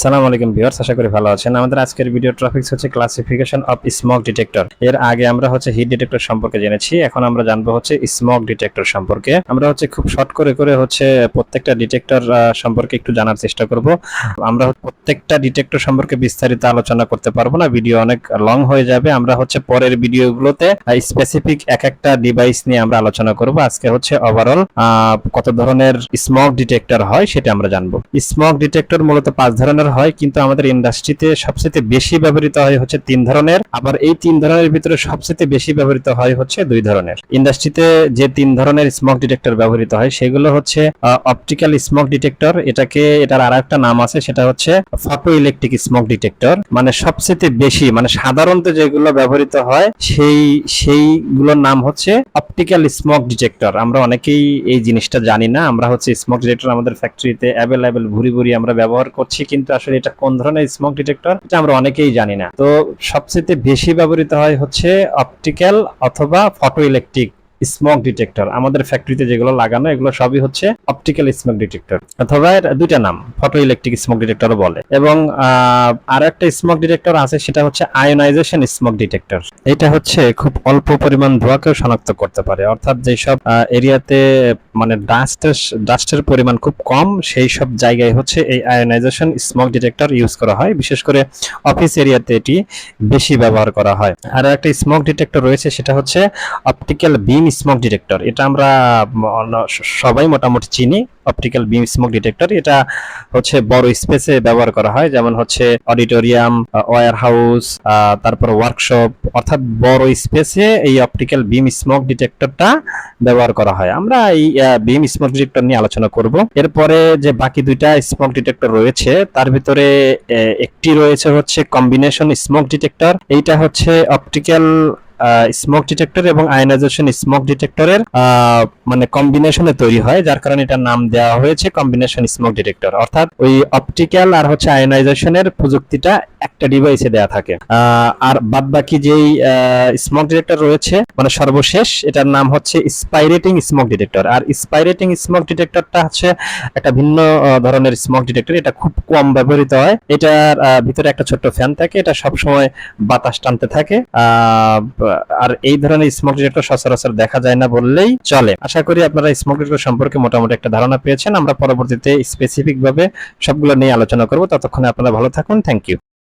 সালাম আলাইকুম ভিউয়ার্স, আশা করি ভালো আছেন। আমাদের আজকের ভিডিও টপিকস হচ্ছে ক্লাসিফিকেশন অফ স্মোক ডিটেক্টর। এর আগে আমরা হিট ডিটেক্টর সম্পর্কে জেনেছি, এখন আমরা জানবো স্মোক ডিটেক্টর সম্পর্কে। আমরা খুব শর্ট করে প্রত্যেকটা ডিটেক্টর সম্পর্কে একটু জানার চেষ্টা করব। আমরা প্রত্যেকটা ডিটেক্টর সম্পর্কে বিস্তারিত আলোচনা করতে পারবো না, ভিডিও অনেক লং হয়ে যাবে। আমরা পরের ভিডিওগুলোতে স্পেসিফিক এক একটা ডিভাইস নিয়ে আমরা আলোচনা করব। আজকে ওভারঅল কত ধরনের স্মোক ডিটেক্টর হয় সেটা আমরা জানবো। স্মোক ডিটেক্টর মূলত 5 ধরনের হয়, কিন্তু আমাদের ইন্ডাস্ট্রিতে সবচেয়ে বেশি ব্যবহৃত হয় 3 ধরনের। আবার এই 3 ধরনের ভিতরে সবচেয়ে বেশি ব্যবহৃত হয় 2 ধরনের। ইন্ডাস্ট্রিতে যে 3 ধরনের স্মোক ডিটেক্টর ব্যবহৃত হয় সেগুলো অপটিক্যাল স্মোক ডিটেক্টর, এটার আরেকটা নাম আছে, সেটা ফটো ইলেকট্রিক স্মোক ডিটেক্টর। মানে সবচেয়ে বেশি, মানে সাধারণত যেগুলো ব্যবহৃত হয় সেইগুলোর নাম অপটিক্যাল স্মোক ডিটেক্টর। আমরা অনেকেই এই জিনিসটা জানি না। আমরা স্মোক ডিটেক্টর আমাদের ফ্যাক্টরিতে অ্যাভেলেবেল ভুরি আমরা ব্যবহার করছি, কিন্তু আসলে এটা কোন ধরনের স্মোক ডিটেক্টর এটা আমরা অনেকেই জানি না। তো সবচেয়ে বেশি ব্যবহৃত হয় অপটিক্যাল অথবা ফটো ইলেকট্রিক স্মোক ডিটেক্টর। আমাদের ফ্যাক্টরিতে যেগুলো লাগানো এগুলো সবই অপটিক্যাল স্মোক ডিটেক্টর, অথবা এর দুইটা নাম, ফটো ইলেকট্রিক স্মোক ডিটেক্টরও বলে। এবং আর একটা স্মোক ডিটেক্টর আছে, সেটা আয়োনাইজেশন স্মোক ডিটেক্টর। এটা খুব অল্প পরিমাণ ধোঁয়াকেও শনাক্ত করতে পারে, অর্থাৎ যেসব এরিয়াতে মানে ডাস্টের পরিমাণ খুব কম, সেই সব জায়গায় এই আয়োনাইজেশন স্মোক ডিটেক্টর ইউজ করা হয়। বিশেষ করে অফিস এরিয়াতে এটি বেশি ব্যবহার করা হয়। আর একটা স্মোক ডিটেক্টর রয়েছে, সেটা অপটিক্যাল বিম স্মোক ডিটেক্টর। এটা আমরা সবাই মোটামুটি চিনি। অপটিক্যাল বিম স্মোক ডিটেক্টর এটা বড় স্পেসে ব্যবহার করা হয়, যেমন অডিটোরিয়াম, ওয়্যার হাউস, তারপর ওয়ার্কশপ, অর্থাৎ বড় স্পেসে এই অপটিক্যাল বিম স্মোক ডিটেক্টরটা ব্যবহার করা হয়। আমরা এই বিম স্মোক ডিটেক্টর নিয়ে আলোচনা করব। এরপরে যে বাকি দুইটা স্মোক ডিটেক্টর রয়েছে তার ভিতরে একটি রয়েছে কম্বিনেশন স্মোক ডিটেক্টর। এইটা অপটিক্যাল স্মোক ডিটেক্টর এবং আয়োনাইজেশন স্মোক ডিটেক্টরের মানে কম্বিনেশনে তৈরি হয়, যার কারণে এটার নাম দেওয়া হয়েছে কম্বিনেশন স্মোক ডিটেক্টর। অর্থাৎ ওই অপটিক্যাল আর আয়োনাইজেশনের প্রযুক্তিটা একটা ডিভাইসে দেয়া থাকে। আর বাদ বাকি যেই স্মোক ডিটেক্টর রয়েছে, মানে সর্বশেষ, এটার নাম স্পাইরেটিং স্মোক ডিটেক্টর। আর স্পাইরেটিং স্মোক ডিটেক্টরটা একটা ভিন্ন ধরনের স্মোক ডিটেক্টর। এটা খুব কম ব্যবহৃত হয়। এটার ভিতরে একটা ছোট্ট ফ্যান থাকে, এটা সবসময় বাতাস টানতে থাকে। আর এই ধরনের স্মোক ডিটেক্টর সচরাচর দেখা যায় না বললেই চলে। আশা করি আপনারা স্মোক ডিটেক্টর সম্পর্কে মোটামুটি একটা ধারণা পেয়েছেন। আমরা পরবর্তীতে স্পেসিফিক ভাবে সবগুলো নিয়ে আলোচনা করব। ততক্ষণে আপনারা ভালো থাকুন। Thank you.